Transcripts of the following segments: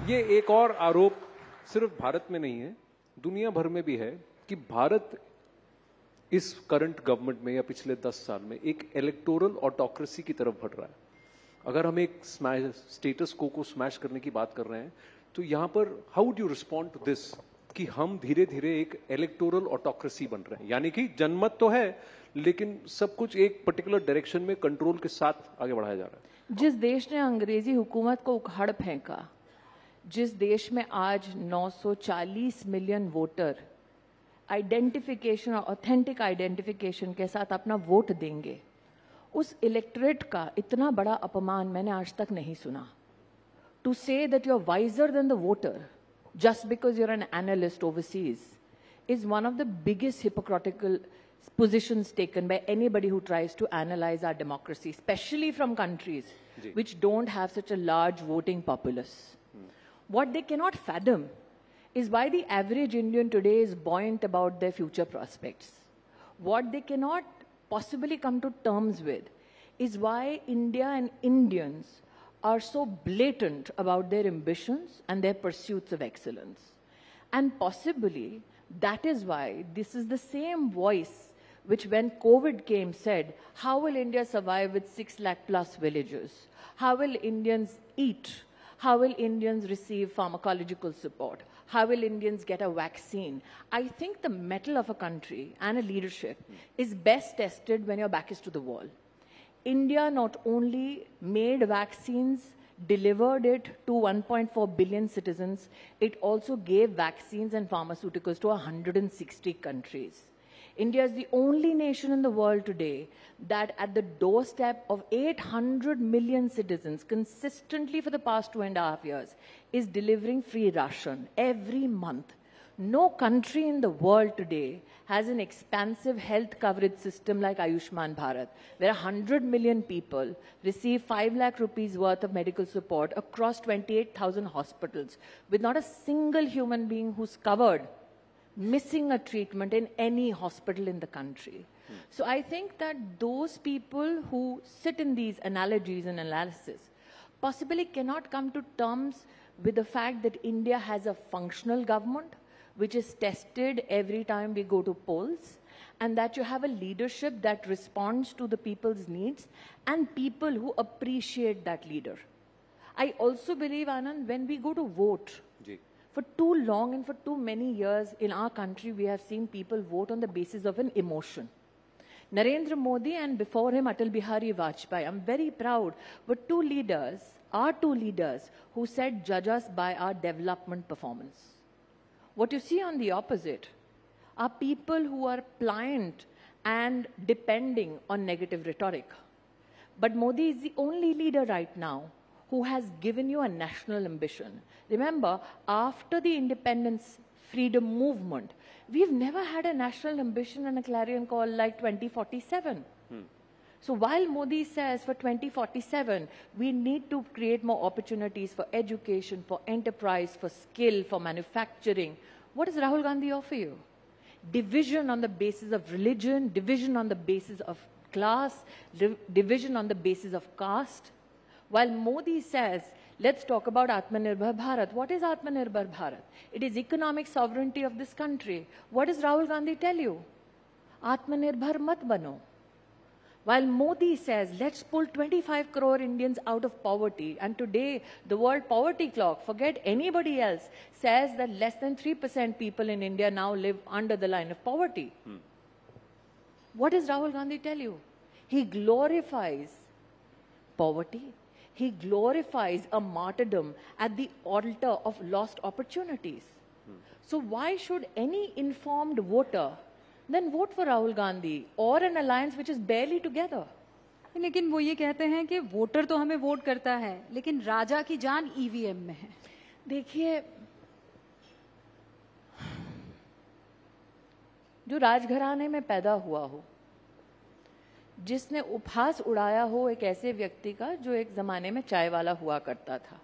ये एक और आरोप सिर्फ भारत में नहीं है, दुनिया भर में भी है कि भारत इस करंट गवर्नमेंट में या पिछले 10 साल में एक इलेक्टोरल ऑटोक्रेसी की तरफ बढ़ रहा है। अगर हम एक स्टेटस को स्मैश करने की बात कर रहे हैं, तो यहां पर how would you respond to this कि हम धीरे धीरे एक इलेक्टोरल ऑटोक्रेसी बन रहे हैं, यानी कि जनमत तो है लेकिन सब कुछ एक पर्टिकुलर डायरेक्शन में कंट्रोल के साथ आगे बढ़ाया जा रहा है। जिस देश ने अंग्रेजी हुकूमत को उखाड़ फेंका, जिस देश में आज 940 मिलियन वोटर आइडेंटिफिकेशन और ऑथेंटिक आइडेंटिफिकेशन के साथ अपना वोट देंगे, उस इलेक्टोरेट का इतना बड़ा अपमान मैंने आज तक नहीं सुना। To say that you are wiser than the voter just because you're an analyst overseas is one of the biggest hypocritical positions taken by anybody who tries to analyze our democracy, especially from countries which don't have such a large voting populace. What they cannot fathom is why the average Indian today is buoyant about their future prospects. What they cannot possibly come to terms with is why India and Indians are so blatant about their ambitions and their pursuits of excellence. And possibly that is why this is the same voice which when COVID came said, how will India survive with 6 lakh plus villages? How will Indians eat? How will Indians receive pharmacological support? How will Indians get a vaccine? I think the mettle of a country and a leadership is best tested when your back is to the wall. India not only made vaccines, delivered it to 1.4 billion citizens, it also gave vaccines and pharmaceuticals to 160 countries. India is the only nation in the world today that at the doorstep of 800 million citizens consistently for the past 2.5 years is delivering free ration every month. No country in the world today has an expansive health coverage system like Ayushman Bharat, where 100 million people receive 5 lakh rupees worth of medical support across 28,000 hospitals, with not a single human being who's covered missing a treatment in any hospital in the country. So I think that those people who sit in these analogies and analysis possibly cannot come to terms with the fact that India has a functional government, which is tested every time we go to polls, and that you have a leadership that responds to the people's needs and people who appreciate that leader. I also believe, Anand, when we go to vote, for too long and for too many years in our country, we have seen people vote on the basis of an emotion. Narendra Modi and before him Atal Bihari Vajpayee, I'm very proud, were two leaders who said, judge us by our development performance. What you see on the opposite are people who are pliant and depending on negative rhetoric. But Modi is the only leader right now who has given you a national ambition. Remember, after the independence freedom movement, we've never had a national ambition and a clarion call like 2047. So while Modi says for 2047, we need to create more opportunities for education, for enterprise, for skill, for manufacturing, what does Rahul Gandhi offer you? Division on the basis of religion, division on the basis of class, division on the basis of caste. While Modi says, let's talk about Atmanirbhar Bharat. What is Atmanirbhar Bharat? It is economic sovereignty of this country. What does Rahul Gandhi tell you? Atmanirbhar mat bano. While Modi says, let's pull 25 crore Indians out of poverty, and today the World Poverty Clock, forget anybody else, says that less than 3% people in India now live under the line of poverty. What does Rahul Gandhi tell you? He glorifies poverty. He glorifies a martyrdom at the altar of lost opportunities. So why should any informed voter then vote for Rahul Gandhi or an alliance which is barely together? लेकिन वो ये कहते हैं कि voter तो हमें vote करता है, लेकिन राजा की जान ईवीएम में है। देखिए, जो राजघराने में पैदा हुआ हो, जिसने उपहास उड़ाया हो एक ऐसे व्यक्ति का जो एक जमाने में चाय वाला हुआ करता था,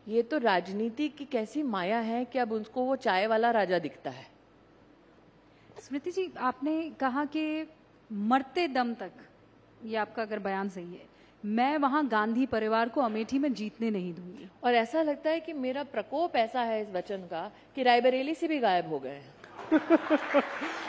ये तो राजनीति की कैसी माया है कि अब उसको वो चाय वाला राजा दिखता है। स्मृति जी, आपने कहा कि मरते दम तक, ये आपका अगर बयान सही है, मैं वहां गांधी परिवार को अमेठी में जीतने नहीं दूंगी। और ऐसा लगता है कि मेरा प्रकोप ऐसा है इस वचन का कि रायबरेली से भी गायब हो गए हैं।